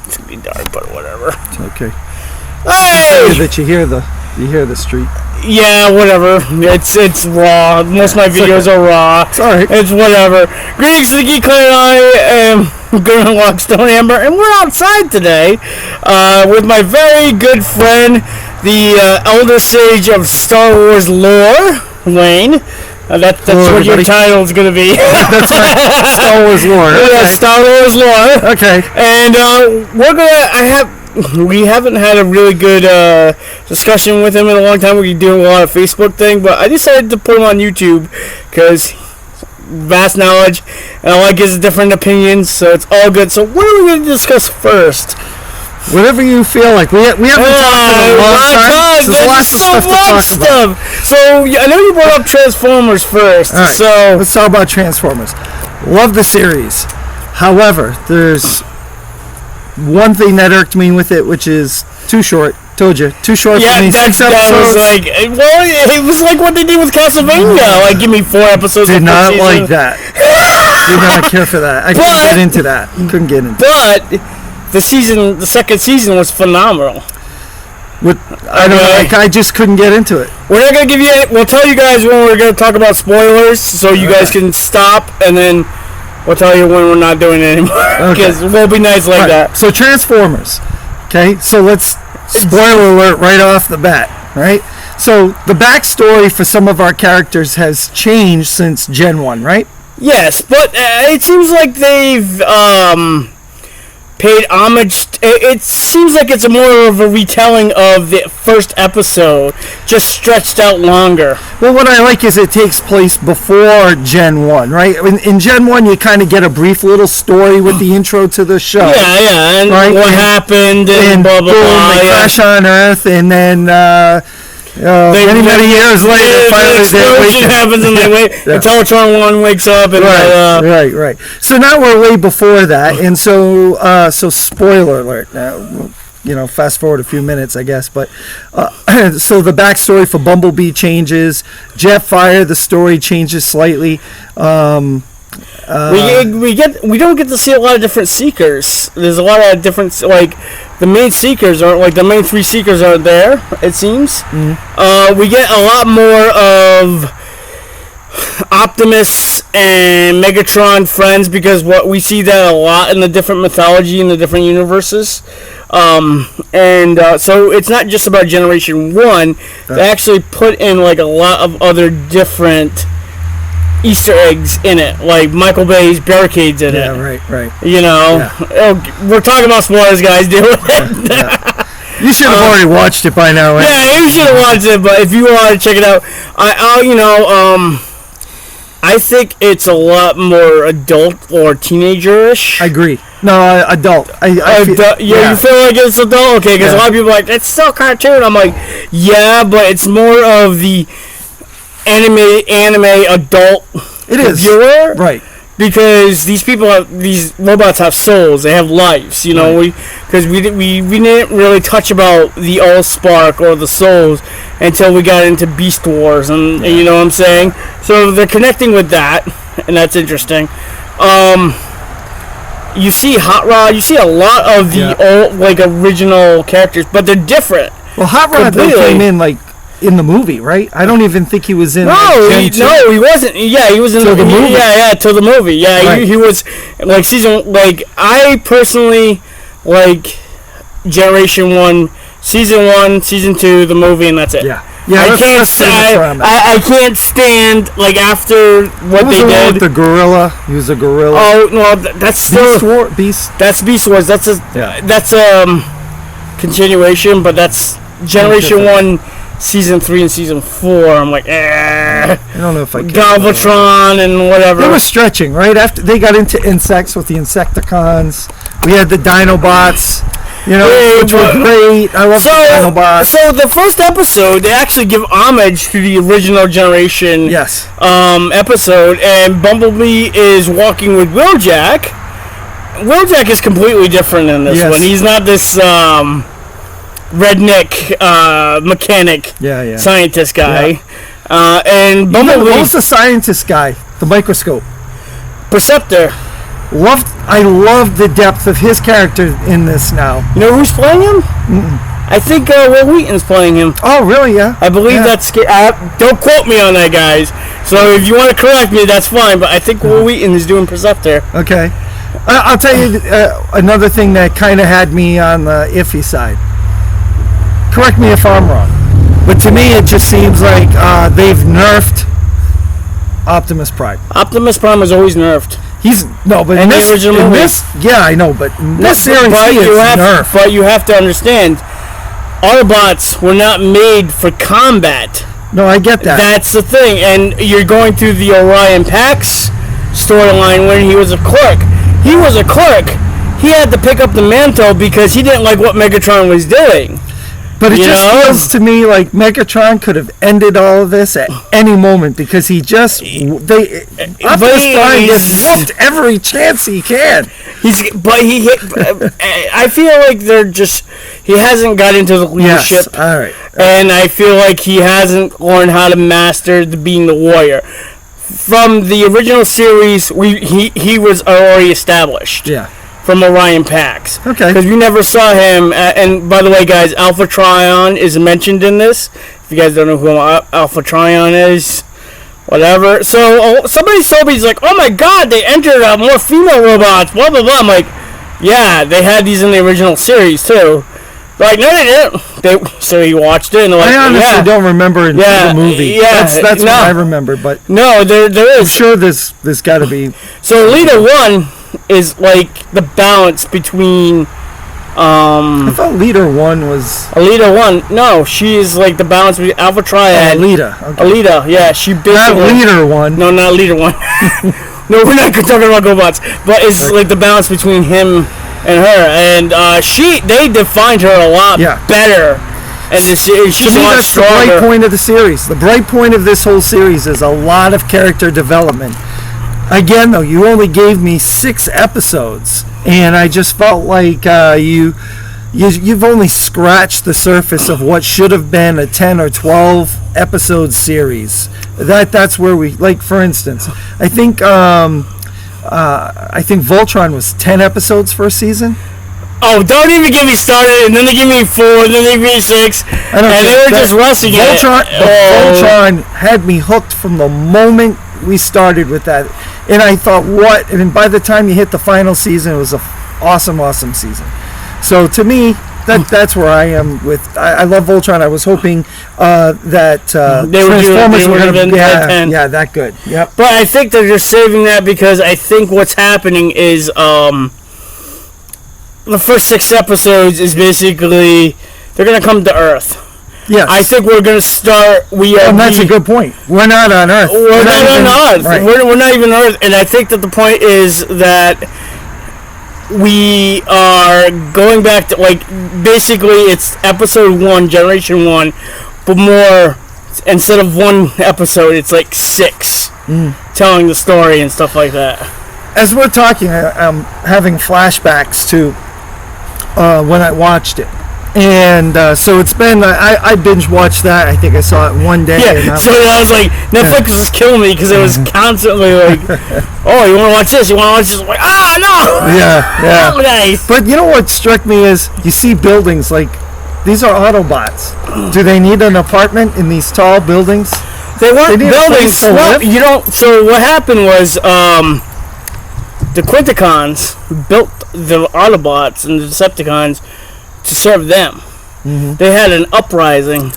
It's gonna be dark, but whatever. It's okay. Hey! That you hear the street. Yeah, whatever. It's raw. Most of my videos are raw. It's alright. It's whatever. Greetings to the Geek Clan, and I am Gordon Lockstone Amber, and we're outside today with my very good friend, the elder sage of Star Wars lore, Wayne. That's what your title's going to be. That's right. Star Wars lore. Okay. Yeah, Star Wars lore. Okay. And we haven't had a really good discussion with him in a long time. We're doing a lot of Facebook thing, but I decided to put him on YouTube because vast knowledge, and I like his different opinions, so it's all good. So what are we going to discuss first? Whatever you feel like. We haven't talked in a long time. There's lots of stuff to talk about. So I know you brought up Transformers first. All right, so let's talk about Transformers. Love the series. However, there's one thing that irked me with it, which is too short. Told you, too short for me. 6 episodes. It was like what they did with Castlevania. Like, give me 4 episodes. Did not like that. Did not care for that. I couldn't get into that. Couldn't get into. But the second season was phenomenal. I just couldn't get into it. We're not gonna give you. We'll tell you guys when we're gonna talk about spoilers, so you guys can stop, and then we'll tell you when we're not doing it anymore. Because we'll be nice like that. So Transformers. Okay, so let's spoiler alert right off the bat. Right. So the backstory for some of our characters has changed since Gen 1, right? Yes, but it seems like they've paid homage. It seems like it's more of a retelling of the first episode, just stretched out longer. Well, what I like is it takes place before Gen 1, right? In Gen 1, you kind of get a brief little story with the intro to the show. Yeah, and right? What happened, and blah, blah, blah. They crash on Earth, and then many years later, finally the explosion happens, and they wake. The Teletron 1 wakes up, and right. So now we're way before that, and so spoiler alert. Now, fast forward a few minutes, I guess. But so the backstory for Bumblebee changes. Jetfire, the story changes slightly. We don't get to see a lot of different Seekers. There's a lot of different, like, the main Seekers aren't, like, the main 3 Seekers aren't there, it seems. Mm-hmm. We get a lot more of Optimus and Megatron friends, because we see that a lot in the different mythology in the different universes. So it's not just about Generation 1. They actually put in, like, a lot of other different Easter eggs in it, like Michael Bay's barricades in it. Yeah, right. We're talking about spoilers, guys. Deal with it. Yeah. You should have already watched it by now. Right? Yeah, you should have watched it. But if you want to check it out, I think it's a lot more adult or teenager-ish. I agree. No, adult. You feel like it's adult? Okay, because a lot of people are like, it's still cartoon. I'm like, yeah, but it's more of the anime adult viewer, right? Because these robots have souls, they have lives, because we didn't really touch about the Allspark or the souls until we got into Beast Wars, and you know what I'm saying. So they're connecting with that, and that's interesting. You see Hot Rod, you see a lot of the old, original characters, but they're different. Well, Hot Rod came in in the movie, right? I don't even think he was in. He wasn't. Yeah, he was in the movie. Yeah, till the movie. Yeah, right. he was I personally like Generation 1, Season 1, Season 2, the movie, and that's it. Yeah. I can't stand after what they did. With the gorilla, he was a gorilla. Oh no, that's still Beast. That's Beast Wars. That's continuation, but that's Generation 1. Season 3 and Season 4, I'm like, I don't know if I can. Galvatron and whatever. They were stretching, right? After they got into insects with the Insecticons, we had the Dinobots, which were great. I love the Dinobots. So the first episode, they actually give homage to the original Generation episode, and Bumblebee is walking with Wheeljack. Wheeljack is completely different in this one. He's not this redneck mechanic scientist guy. And Bumblebee, what was the scientist guy? The microscope. Perceptor. I love the depth of his character in this now. You know who's playing him? I think Will Wheaton's playing him. Oh, really? Yeah. I believe that's... don't quote me on that, guys. So if you want to correct me, that's fine. But I think Will Wheaton is doing Perceptor. Okay. I'll tell you another thing that kind of had me on the iffy side. Correct me if I'm wrong. But to me, it just seems like they've nerfed Optimus Prime. Optimus Prime was always nerfed. But in this, yeah, I know, but in this series, he is nerfed. But you have to understand, Autobots were not made for combat. No, I get that. That's the thing, and you're going through the Orion Pax storyline when he was a clerk. He was a clerk. He had to pick up the mantle because he didn't like what Megatron was doing. But it feels to me like Megatron could have ended all of this at any moment because Optimus Prime gets whooped every chance he can. I feel like he hasn't got into the leadership. Yes, all right. And I feel like he hasn't learned how to master being the warrior. From the original series, he was already established. Yeah. From Orion Pax. Okay. Because we never saw him. And by the way, guys, Alpha Trion is mentioned in this. If you guys don't know who Alpha Trion is, whatever. So somebody told me, he's like, oh my god, they entered more female robots, blah, blah, blah. I'm like, yeah, they had these in the original series, too. Like, no, they didn't. So he watched it, and like, I honestly don't remember the movie. Yeah, that's what I remember, but no, there is. I'm sure there's got to be. So Leader 1 is like the balance between. I thought Leader 1 was. Leader 1, no, she is like the balance between Alpha Triad. Alita, okay. Alita, yeah, she basically. Not Leader 1. No, not Leader 1. No, we're not talking about GoBots, but it's like the balance between him and her, and they defined her a lot better, and she's a lot stronger. That's the bright point of the series. The bright point of this whole series is a lot of character development. Again, though, you only gave me 6 episodes, and I just felt like you've only scratched the surface of what should have been a 10 or 12 episode series. That's where we, like, for instance, I think Voltron was 10 episodes for a season. Oh, don't even get me started, and then they give me 4, and then they give me 6, and they were just rushing Voltron had me hooked from the moment we started with that, and I thought, what? And by the time you hit the final season, it was an awesome season. So to me, that's where I am with. I love Voltron. I was hoping that Transformers were going to be that good. Yep. But I think they're just saving that because I think what's happening is the first 6 episodes is basically they're going to come to Earth. Yes. I think we're going to start. That's a good point. We're not on Earth. We're not on Earth. Right. We're not even on Earth. And I think that the point is that we are going back to, like, basically it's episode 1, generation 1, but more, instead of 1 episode, it's like 6 telling the story and stuff like that. As we're talking, I'm having flashbacks to when I watched it. And so it's been, I binge watched that. I think I saw it one day. Yeah, so I was like, Netflix was killing me because it was constantly like, oh, you want to watch this? You want to watch this? I'm like, no! Yeah. Oh, nice. But you know what struck me is, you see buildings like, these are Autobots. Do they need an apartment in these tall buildings? They weren't buildings. So what happened was, the Quinticons built the Autobots and the Decepticons to serve them. Mm-hmm. They had an uprising,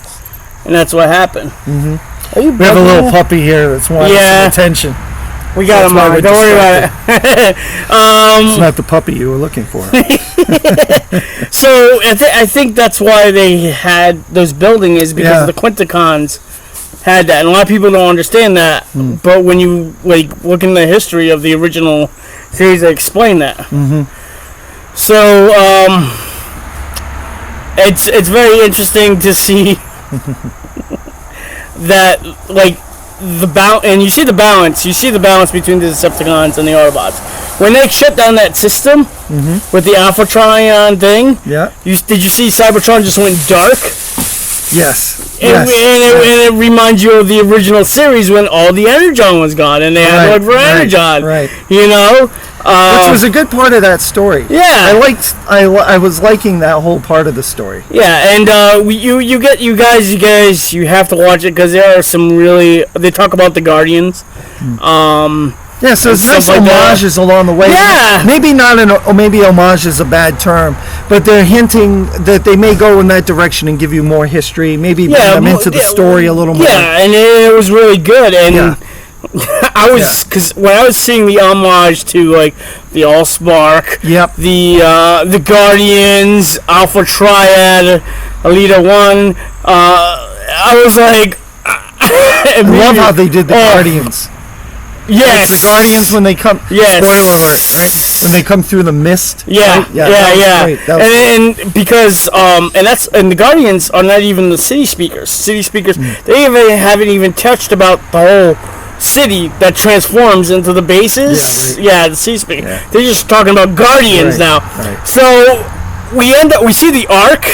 and that's what happened. Mm-hmm. We have a little puppy here that's wanting some attention. We got him on. Don't worry about it. It's not the puppy you were looking for. So I think that's why they had those buildings, is because the Quinticons had that, and a lot of people don't understand that. But when you look in the history of the original series, they explain that. Mm-hmm. So it's very interesting to see that, like, and you see the balance between the Decepticons and the Autobots. When they shut down that system with the Alpha Trion thing, did you see Cybertron just went dark? Yes. And it reminds you of the original series when all the Energon was gone and they had to look for Energon. Right. You know? Which was a good part of that story. Yeah. I was liking that whole part of the story. Yeah, and you guys have to watch it because there are some really. They talk about the Guardians. Yeah, so it's nice like homages along the way. Yeah. Maybe not maybe homage is a bad term, but they're hinting that they may go in that direction and give you more history, maybe bring them into the story a little more. Yeah, and it was really good. And I was, because when I was seeing the homage to like the Allspark, the Guardians, Alpha Triad, Elita 1, I was like, I love how they did the Guardians. Yes. Like the Guardians when they come. Yes. Spoiler alert, right? When they come through the mist. Yeah. Right? Yeah. And because and the Guardians are not even the city speakers. City speakers, they haven't even touched about the whole city that transforms into the bases. Yeah, the city speakers. Yeah. They're just talking about Guardians now. Right. So we see the Ark.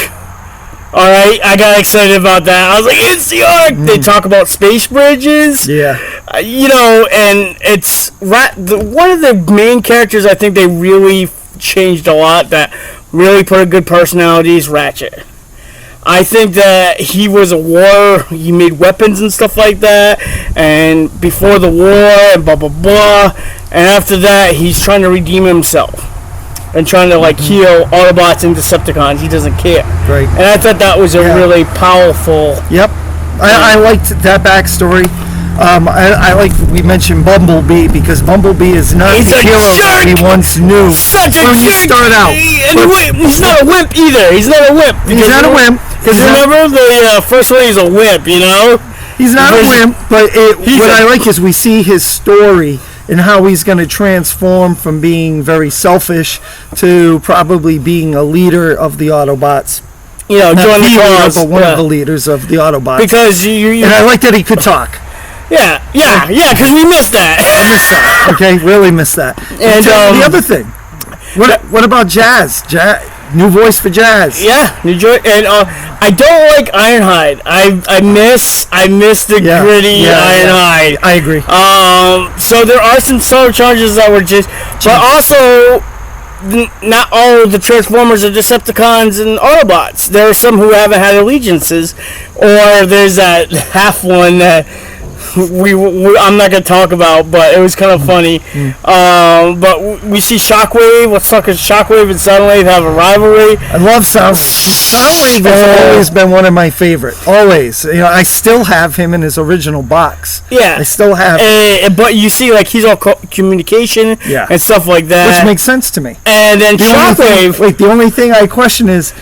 All right, I got excited about that. I was like, it's the Ark. They talk about space bridges. Yeah. And it's one of the main characters I think they really changed a lot, that really put a good personality, is Ratchet. I think that he was a warrior. He made weapons and stuff like that, and before the war and blah blah blah, and after that he's trying to redeem himself and trying to heal Autobots and Decepticons. He doesn't care. Right. And I thought that was a really powerful. Yep. I liked that backstory. I like we mentioned Bumblebee, because Bumblebee is not the hero that we once knew. Such a when you start out. He's not a wimp either. He's not a wimp. He's not a wimp. Because remember the first one, he's a wimp. He's not a wimp, but what I like is we see his story and how he's going to transform from being very selfish to probably being a leader of the Autobots. Join the cause. But one of the leaders of the Autobots. Because and I like that he could talk. Yeah, because we missed that. Okay, really missed that. And the other thing, what about Jazz? New voice for Jazz. Yeah, and I don't like Ironhide. I miss the gritty Ironhide. I agree. So there are some subtle changes that were but also not all of the Transformers are Decepticons and Autobots. There are some who haven't had allegiances, or there's that half one that I'm not gonna talk about, but it was kind of funny. But we see Shockwave. Shockwave and Soundwave have a rivalry. I love Soundwave. Soundwave has always been one of my favorite. Always. I still have him in his original box. Yeah, I still have. But you see, he's all communication and stuff like that, which makes sense to me. And then Shockwave. The only thing I question is,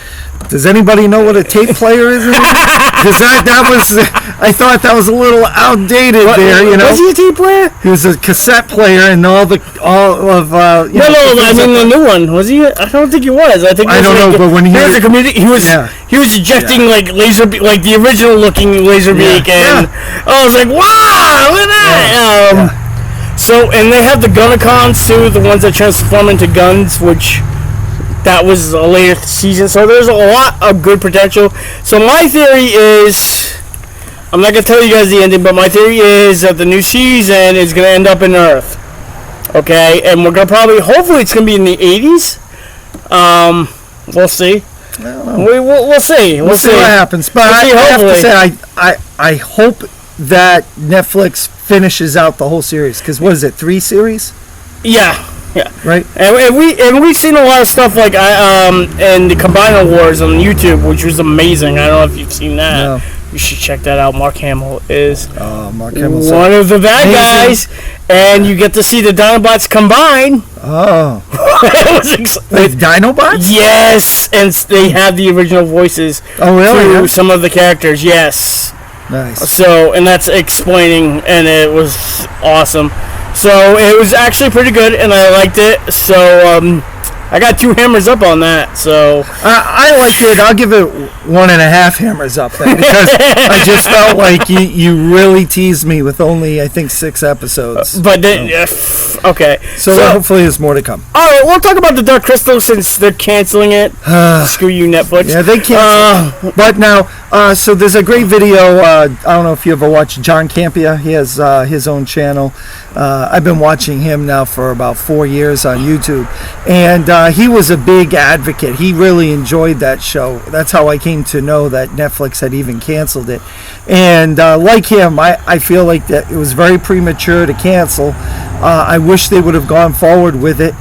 does anybody know what a tape player is? Because I thought that was a little outdated there. Was he a tape player? He was a cassette player, and all of. I mean the new one. Was he? I don't think he was. I think. I don't know, but when he was a community, he was ejecting laser, the original looking laser beak, and I was like, wow, look at that. So, and they have the Gunnicons too, the ones that transform into guns, which. That was a later season, so there's a lot of good potential. So my theory is, I'm not going to tell you guys the ending, but my theory is that the new season is going to end up in Earth. Okay? And we're going to hopefully it's going to be in the 80s. We'll see. We'll see. We'll see what happens. But I have to say, I hope that Netflix finishes out the whole series. Because what is it, 3 series? Yeah. Yeah. Right. And we've seen a lot of stuff and the Combiner Wars on YouTube, which was amazing. I don't know if you've seen that. No. You should check that out. Mark Hamill is Mark Hamill's one of the bad guys, and you get to see the Dinobots combine. Oh. With Dinobots? Yes, and they have the original voices. Oh, really? To some of the characters. Yes. Nice. So, and that's explaining, and it was awesome. So it was actually pretty good, and I liked it. So I got 2 hammers up on that. So I liked it. I'll give it 1.5 hammers up then, because I just felt like you really teased me with only, I think, 6 episodes. But then, okay. So hopefully there's more to come. All right, we'll talk about the Dark Crystal since they're canceling it. Screw you, Netflix. Yeah, they canceled. But now So there's a great video. I don't know if you ever watched John Campia. He has his own channel. I've been watching him now for about 4 years on YouTube, and he was a big advocate. He really enjoyed that show. That's how I came to know that Netflix had even canceled it. And like him, I feel like that it was very premature to cancel. I wish they would have gone forward with it.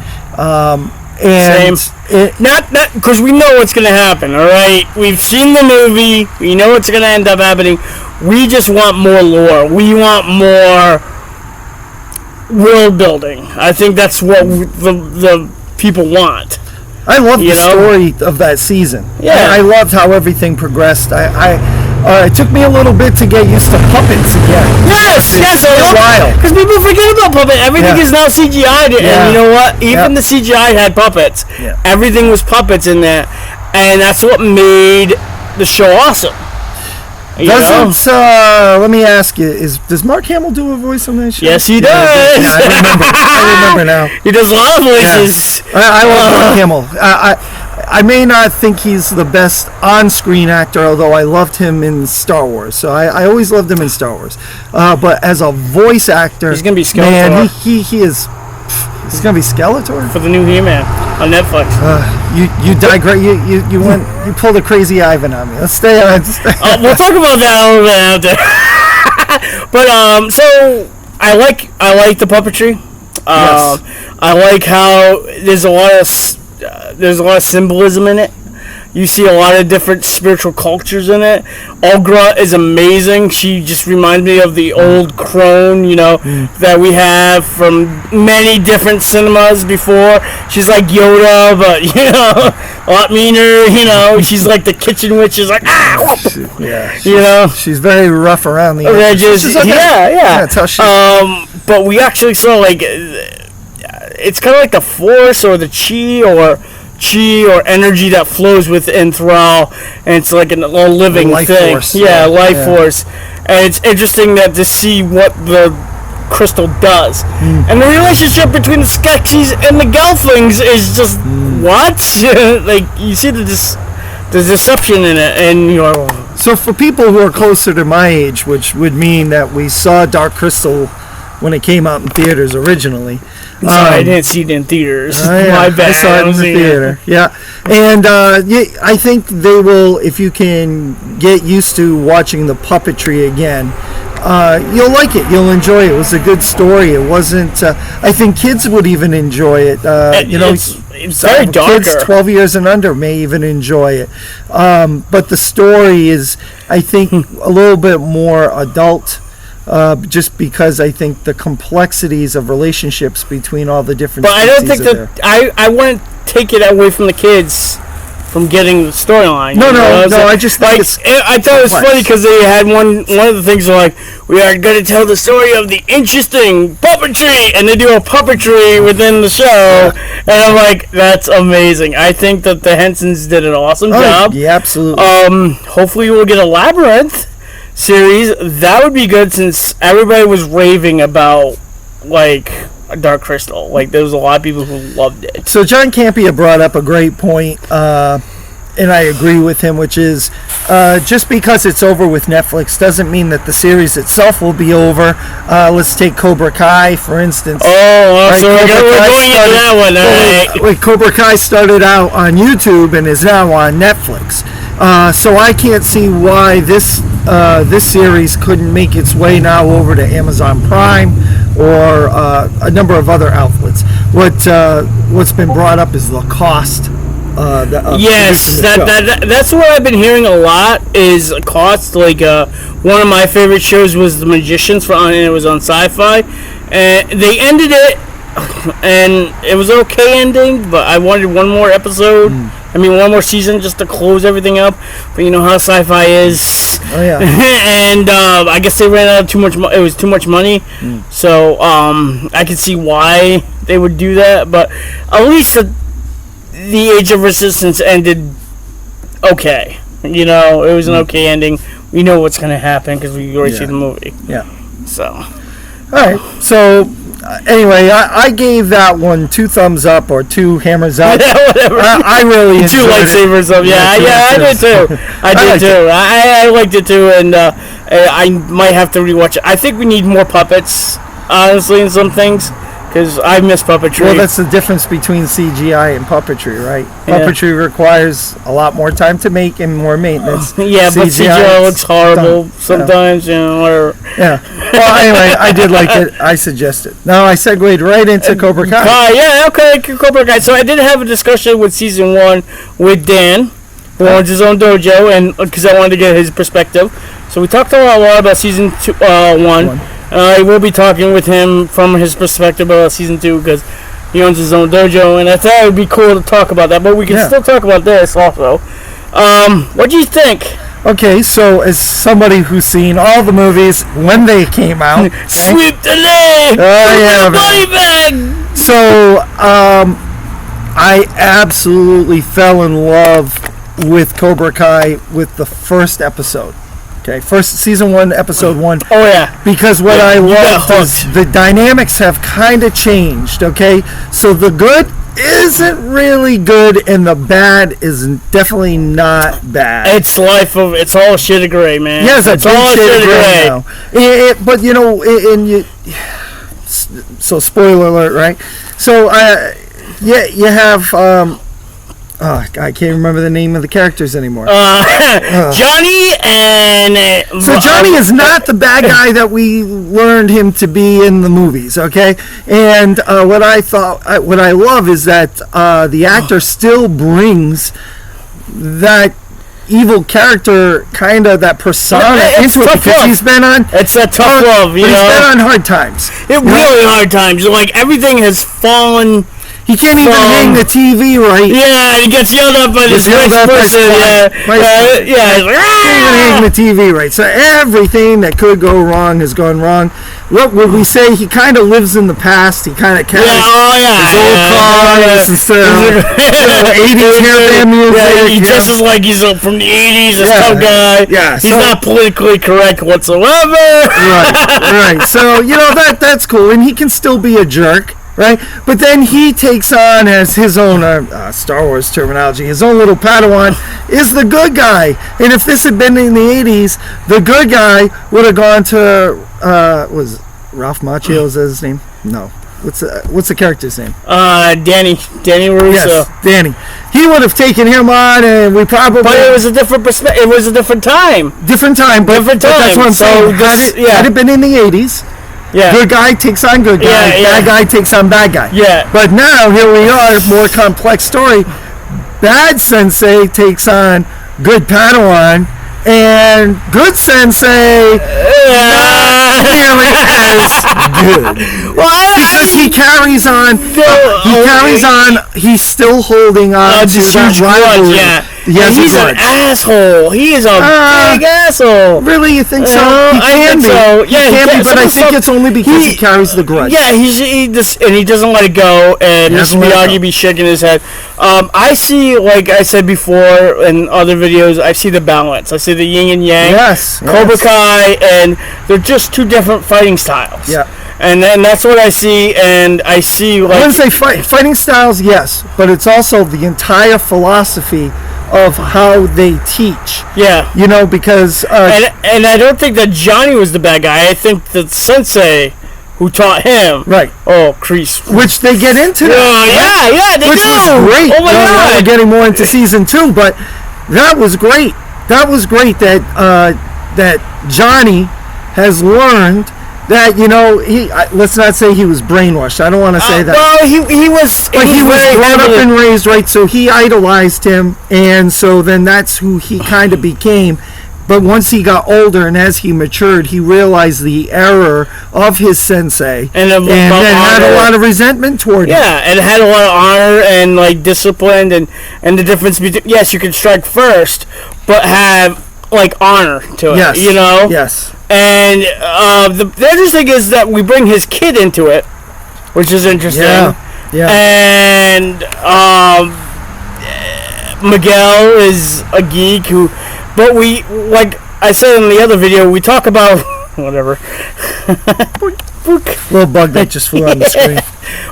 And Same. Not because we know what's going to happen, all right? We've seen the movie. We know what's going to end up happening. We just want more lore. We want more world building. I think that's what the people want. I love the story of that season. Yeah. I loved how everything progressed. It took me a little bit to get used to puppets again. Yes, It's been a while. because people forget about puppets. Everything is now CGI'd, and you know what? Even the CGI had puppets. Yeah. Everything was puppets in there, and that's what made the show awesome. Let me ask you: does Mark Hamill do a voice on that show? Yes, he does. I remember now. He does a lot of voices. Yeah. I love Mark Hamill. I may not think he's the best on-screen actor, although I loved him in Star Wars. So I always loved him in Star Wars. But as a voice actor, he's gonna be Skeletor. Man, he is. He's gonna be Skeletor for the new He-Man on Netflix. You digress. You pulled a crazy Ivan on me. Let's stay on. We'll talk about that a little bit after. But so I like the puppetry. Yes. I like how there's a lot of symbolism in it. You see a lot of different spiritual cultures in it. Olga is amazing. She just reminds me of the old crone, that we have from many different cinemas before. She's like Yoda, but, a lot meaner, She's like the kitchen witch. She's like, She's very rough around the edges. Okay. Yeah. That's how she but we actually saw, it's kind of like the force or the chi or energy that flows within Thrall, and it's like a living life thing. Force. Life force. And it's interesting to see what the crystal does. And the relationship between the Skeksis and the Gelflings is just what? You see the deception in it, and So for people who are closer to my age, which would mean that we saw Dark Crystal when it came out in theaters originally. I didn't see it in theaters. My bad. I saw it in the theater. Yeah, and I think they will, if you can get used to watching the puppetry again, you'll like it. You'll enjoy it. It was a good story. It wasn't. I think kids would even enjoy it. It's very darker. Kids 12 years and under may even enjoy it. But the story is, I think, a little bit more adult. Just because I think the complexities of relationships between all the different. But I don't think that I wouldn't take it away from the kids from getting the storyline. No. I just think I thought it was funny because they had one of the things like, we are going to tell the story of the interesting puppetry, and they do a puppetry within the show, and I'm like, that's amazing. I think that the Hensons did an awesome job. Yeah, absolutely. Hopefully we'll get a Labyrinth series. That would be good, since everybody was raving about Dark Crystal. There was a lot of people who loved it. So John Campia brought up a great point, and I agree with him, which is just because it's over with Netflix doesn't mean that the series itself will be over. Let's take Cobra Kai, for instance. So we're going into that one. Cobra Kai started out on YouTube and is now on Netflix. So I can't see why this series couldn't make its way now over to Amazon Prime or a number of other outlets. What's been brought up is the cost. Yes, that's what I've been hearing a lot is cost. One of my favorite shows was The Magicians, and it was on Sci-Fi, and they ended it, and it was an okay ending, but I wanted one more episode. One more season just to close everything up. But you know how Sci-Fi is. Oh yeah. And I guess they ran out of too much. It was too much money. So I could see why they would do that. But at least the Age of Resistance ended okay. It was an okay ending. We know what's going to happen because we already see the movie. Yeah. So. All right. So anyway, I gave that one 2 thumbs up or 2 hammers up. Yeah, whatever. I really enjoyed 2 lightsabers up. Yeah, I did too. I liked it too, and I might have to rewatch it. I think we need more puppets, honestly, in some things, because I miss puppetry. Well, that's the difference between CGI and puppetry, right? Yeah. Puppetry requires a lot more time to make and more maintenance. Yeah, but CGI looks horrible sometimes, whatever. Yeah. Well, anyway, I did like it. I suggest it. Now I segued right into Cobra Kai. Yeah, okay, Cobra Kai. So I did have a discussion with season 1 with Dan, who owns his own dojo, and because I wanted to get his perspective. So we talked a lot about season 1. I will be talking with him from his perspective about season 2 because he owns his own dojo, and I thought it would be cool to talk about that. But we can still talk about this also. What do you think? Okay, so as somebody who's seen all the movies when they came out, okay? Sweep the leg! Oh yeah, money bag! So I absolutely fell in love with Cobra Kai with the first episode. Okay, first season 1, episode 1. Oh yeah. Because what I loved is the dynamics have kind of changed. Okay, so the good isn't really good, and the bad is definitely not bad. It's it's all shade of gray, man. Yes, it's all shade of gray now. But so spoiler alert, right? So you have I can't remember the name of the characters anymore. Johnny and... So Johnny is not the bad guy that we learned him to be in the movies, okay? And what I love is that the actor still brings that evil character, kind of that persona into it, because he's been on... It's a tough love, you know? He's been on hard times. Really hard times. Like, everything has fallen... He can't even hang the TV right. Yeah, he gets yelled at by this rich person. He's like, can't even hang the TV right. So everything that could go wrong has gone wrong. What would we say? He kind of lives in the past. He kind of carries his old cars instead of 80s hairband music. Yeah, he dresses like he's from the 80s. This tough guy. Yeah, he's not politically correct whatsoever. Right. So that's cool, and he can still be a jerk. Right, but then he takes on as his own Star Wars terminology, his own little Padawan is the good guy. And if this had been in the 80s, the good guy would have gone to was Ralph Macchio, is that his name? No. What's the character's name? Danny Russo. Yes, Danny. He would have taken him on, and we probably. But it was a different perspective. It was a different time. But that's what I'm saying. Had it been in the 80s. Yeah. Good guy takes on good guy. Bad guy takes on bad guy. Yeah. But now, here we are, more complex story. Bad sensei takes on good Padawan, and good sensei not nearly as good. Because he carries on. He's still holding on to that rivalry. Yeah. He's an asshole. He is a big asshole. Really, you think so? I think so. Yeah, he can be, but I think it's only because he carries the grudge. Yeah, he doesn't let it go, and Mr. Miyagi be shaking his head. I see, like I said before in other videos, I see the balance. I see the yin and yang. Yes. Cobra Kai, and they're just 2 different fighting styles. Yeah. And then that's what I see, and I see like... I wouldn't say fighting styles, yes, but it's also the entire philosophy of how they teach. Yeah. Because... and I don't think that Johnny was the bad guy. I think that Sensei who taught him. Right. Oh, Kreese. Which they get into. Yeah, they which do. Was great. Oh, my God. We're getting more into season 2, but that was great. That was great that Johnny has learned that, let's not say he was brainwashed. I don't want to say that. Well, he was... But he was brought up and raised right, so he idolized him, and so then that's who he kind of became. But once he got older and as he matured, he realized the error of his sensei, and then had a lot of resentment toward him. Yeah, and had a lot of honor and like discipline, and the difference between, yes, you can strike first, but have like honor to it. Yes. Yes. And the interesting thing is that we bring his kid into it, which is interesting. Yeah. And Miguel is a geek who, but we, like I said in the other video, we talk about whatever. Little bug that just flew on the screen.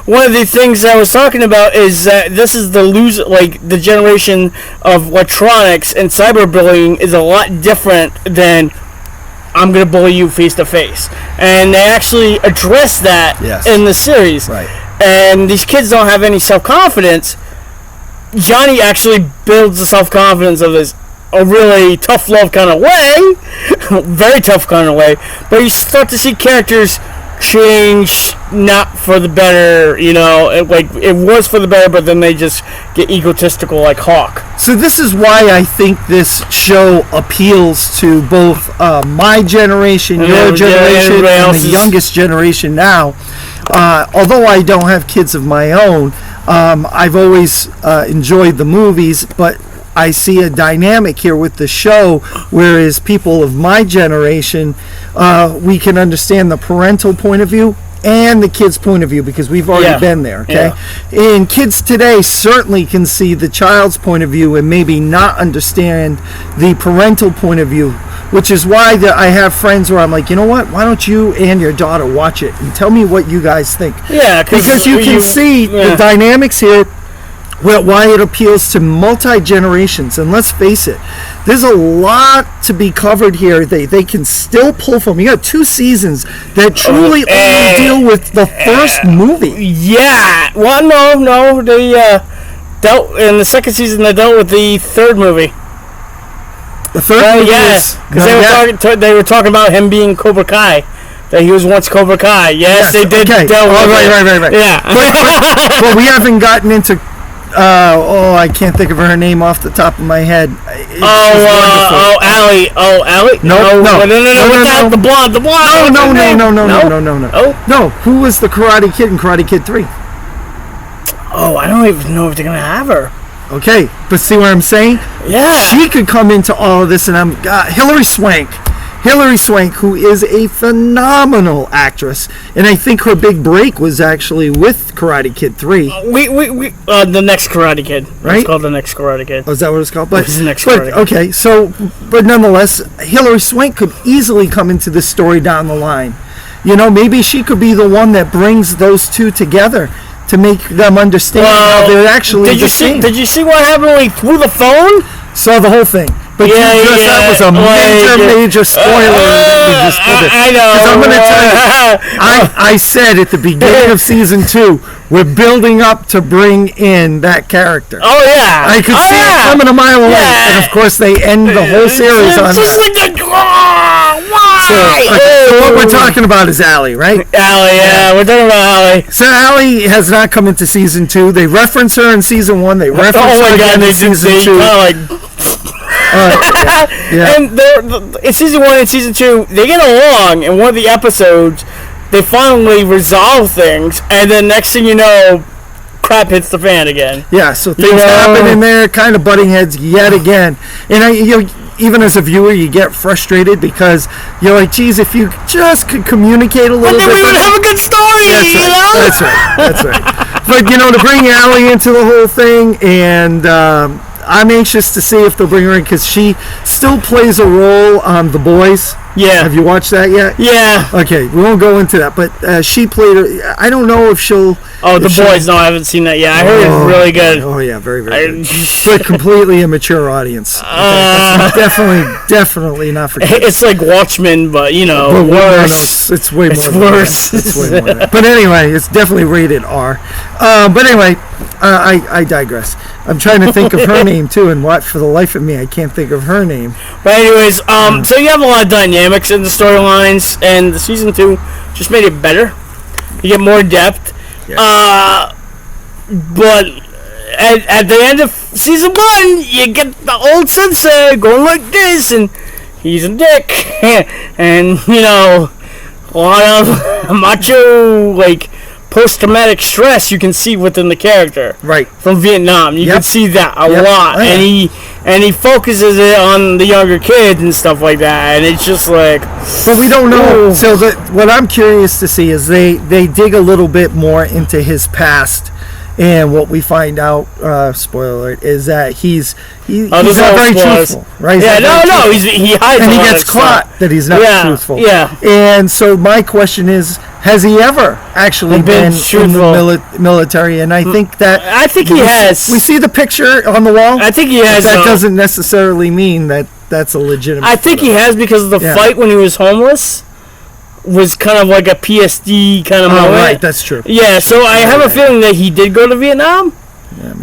One of the things I was talking about is that this is the generation of electronics, and cyberbullying is a lot different than I'm going to bully you face to face. And they actually address that in the series. Right. And these kids don't have any self-confidence. Johnny actually builds the self-confidence of this a really tough love kind of way. Very tough kind of way. But you start to see characters change, not for the better, it was for the better, but then they just get egotistical like Hawk. So this is why I think this show appeals to both my generation, your generation, and the youngest generation now. Although I don't have kids of my own, I've always enjoyed the movies, but I see a dynamic here with the show, whereas people of my generation, we can understand the parental point of view and the kid's point of view because we've already been there, okay? Yeah. And kids today certainly can see the child's point of view and maybe not understand the parental point of view, which is why I have friends where I'm like, you know what? Why don't you and your daughter watch it and tell me what you guys think? Yeah, because you can see the dynamics here. Well, why it appeals to multi-generations. And let's face it, there's a lot to be covered here. They can still pull from. You got 2 seasons that truly only deal with the first movie. Yeah. Well, no. They dealt in the second season. They dealt with the third movie. The third movie? Yes. Because they were talking about him being Cobra Kai. That he was once Cobra Kai. Yes, they did. Okay. Right. Yeah. But we haven't gotten into... I can't think of her name off the top of my head. Allie. No. Without the blonde. No. No, who was the Karate Kid in Karate Kid 3? Oh, I don't even know if they're going to have her. Okay, but see what I'm saying? Yeah. She could come into all of this, and Hilary Swank. Hilary Swank, who is a phenomenal actress, and I think her big break was actually with Karate Kid 3. The Next Karate Kid. Right? It's called The Next Karate Kid. Oh, is that what it's called? It's The Next Karate Kid. Okay, but nonetheless, Hilary Swank could easily come into this story down the line. Maybe she could be the one that brings those two together to make them understand how they're actually the same. Did you see what happened when he threw the phone? Saw the whole thing. But that was a major spoiler that we just put it. I know. Because I'm going to tell you, I said at the beginning of season 2, we're building up to bring in that character. Oh, yeah. I could see it coming a mile away. Yeah. And, of course, they end the whole series on that. So what we're talking about is Allie, right? Allie, we're talking about Allie. So Allie has not come into season 2. They reference her in season 1. They reference her again in season 2. And in season 1 and season 2, they get along. In one of the episodes, they finally resolve things, and then next thing you know, crap hits the fan again. Yeah, so things happen in there, kind of butting heads yet again. And even as a viewer, you get frustrated because you're like, geez, if you just could communicate a little bit. Then we would have a good story, That's right. But, to bring Allie into the whole thing, and I'm anxious to see if they'll bring her in because she still plays a role on The Boys. Yeah. Have you watched that yet? Yeah. Okay, we won't go into that, but she played her. I don't know if she'll... Oh, The Boys. No, I haven't seen that yet. I heard it's really good. Oh, yeah, very, very good. For a completely immature audience. Definitely not for kids. It's like Watchmen, but, worse. No, it's way more. It's worse. It's way more. But anyway, it's definitely rated R. But anyway, I digress. I'm trying to think of her name, too, and for the life of me, I can't think of her name. But anyways, so you have a lot of dynamics in the storylines, and the season 2 just made it better. You get more depth. Yeah. But at the end of season 1, you get the old sensei going like this, and he's a dick. And, a lot of macho, post-traumatic stress you can see within the character. Right. From Vietnam. You can see that a lot. Oh, yeah. And he focuses it on the younger kids and stuff like that. And it's just like... But we don't know. So what I'm curious to see is they dig a little bit more into his past. And what we find out, spoiler alert, is that he's not very truthful, right? Yeah, he hides. And he gets caught that he's not truthful. Yeah. And so my question is, has he ever actually been in the military? And I think that he has. We see the picture on the wall. I think he has. That doesn't necessarily mean that that's a legitimate. I think he has because of the fight when he was homeless. Was kind of like a PSD kind of moment. Right, that's true. Yeah, so I have a feeling that he did go to Vietnam,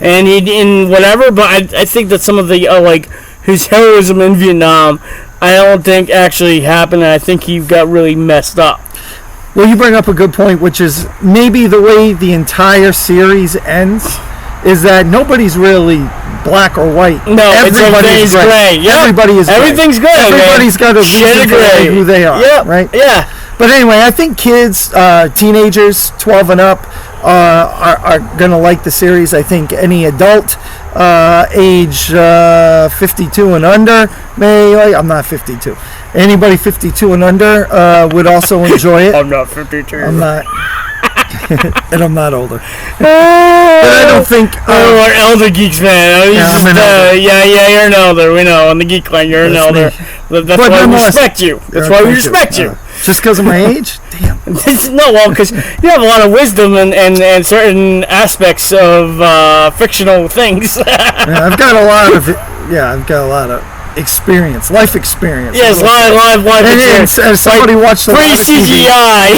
and he in whatever. But I think that some of the like his heroism in Vietnam, I don't think actually happened. And I think he got really messed up. Well, you bring up a good point, which is maybe the way the entire series ends is that nobody's really black or white. No, everybody's gray. Yep. Everybody is gray. Everything's gray. Everybody's got a reason for who they are. Yep. Right? Yeah. But anyway, I think kids, teenagers, 12 and up, are going to like the series. I think any adult age 52 and under may like. I'm not 52. Anybody 52 and under would also enjoy it. I'm not 52. I'm not. And I'm not older. But I don't think. We're elder geeks, man. You're an elder. We know on the geek line, you're an elder. That's why we respect you. That's why we respect you. Just because of my age? Damn. No, well, because you have a lot of wisdom and certain aspects of fictional things. I've got a lot of experience, life experience. Yes, live experience. And somebody watched the pre-CGI.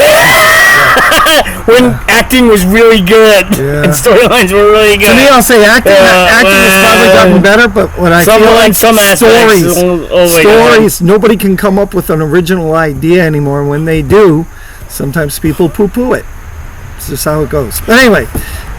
When acting was really good and storylines were really good. To me, I'll say acting has probably gotten better, but when I feel like some stories, nobody can come up with an original idea anymore. When they do, sometimes people poo-poo it. It's just how it goes. But anyway,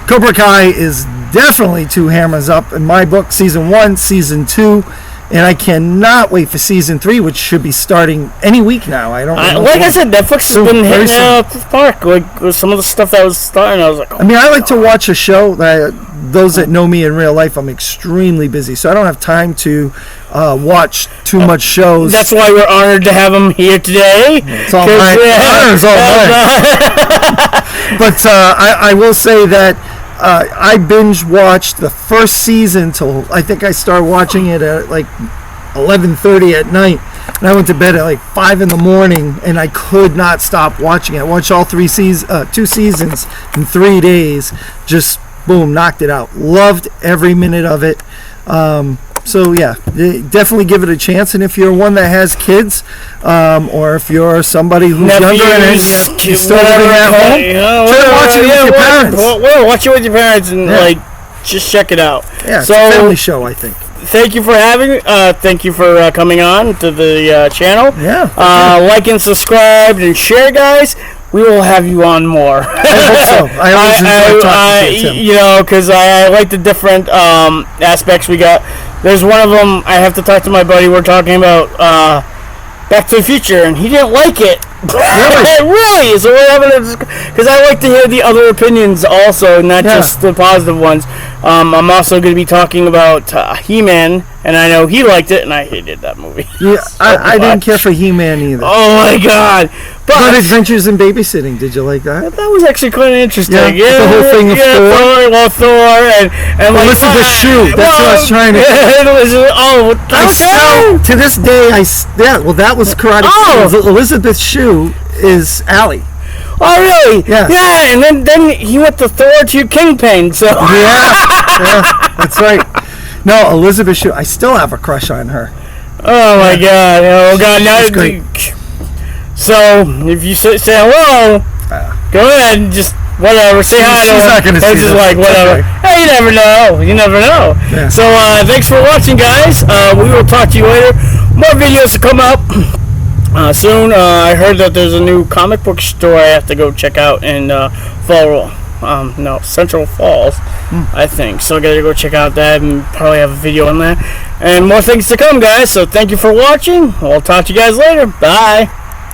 Cobra Kai is definitely 2 hammers up in my book. Season 1, Season 2. And I cannot wait for Season 3, which should be starting any week now. I don't know. Like I said, Netflix has been hitting out the park. Like, with some of the stuff that was starting, I was like, I mean, I like to watch a show. Those that know me in real life, I'm extremely busy. So I don't have time to watch too much shows. That's why we're honored to have him here today. It's all mine. It's all mine. But I will say that I binge watched the first season till I think I started watching it at like 11:30 at night, and I went to bed at like 5 in the morning, and I could not stop watching it. I watched all 2 seasons in 3 days. Just boom, knocked it out. Loved every minute of it. So yeah, definitely give it a chance. And if you're one that has kids, or if you're somebody who's younger and you're still living at home, try watching it with your parents. Well, watch it with your parents and like just check it out. Yeah, it's a family show, I think. Thank you for having me. Thank you for coming on to the channel. Yeah. Like and subscribe and share, guys. We will have you on more. I hope so. I always enjoy talking to you, Tim. You know, because I like the different aspects we got. There's one of them, I have to talk to my buddy. We're talking about Back to the Future, and he didn't like it. Really? Really? So we're having because I like to hear the other opinions also, not just the positive ones. I'm also going to be talking about He-Man, and I know he liked it, and I hated that movie. Yeah, I didn't care for He-Man either. Oh my God! But Adventures in Babysitting, did you like that? That was actually quite interesting. Yeah, the whole thing of Thor and Elizabeth Shue. That's what I was trying to. To this day, that was Karate Kid. Elizabeth Shue is Allie. Oh really? Yeah. Yeah, and then he went to Thor to Kingpin. So yeah, that's right. No, Elizabeth Shue. I still have a crush on her. Oh my God! Oh God! Now she's great. So if you say hello, go ahead and just whatever. Say hi to her. She's not gonna see just like whatever. Okay. Hey, you never know. You never know. Yeah. So thanks for watching, guys. We will talk to you later. More videos to come out soon. I heard that there's a new comic book store I have to go check out in Central Falls, I think. So I gotta go check out that and probably have a video on that. And more things to come, guys. So thank you for watching. I'll talk to you guys later. Bye.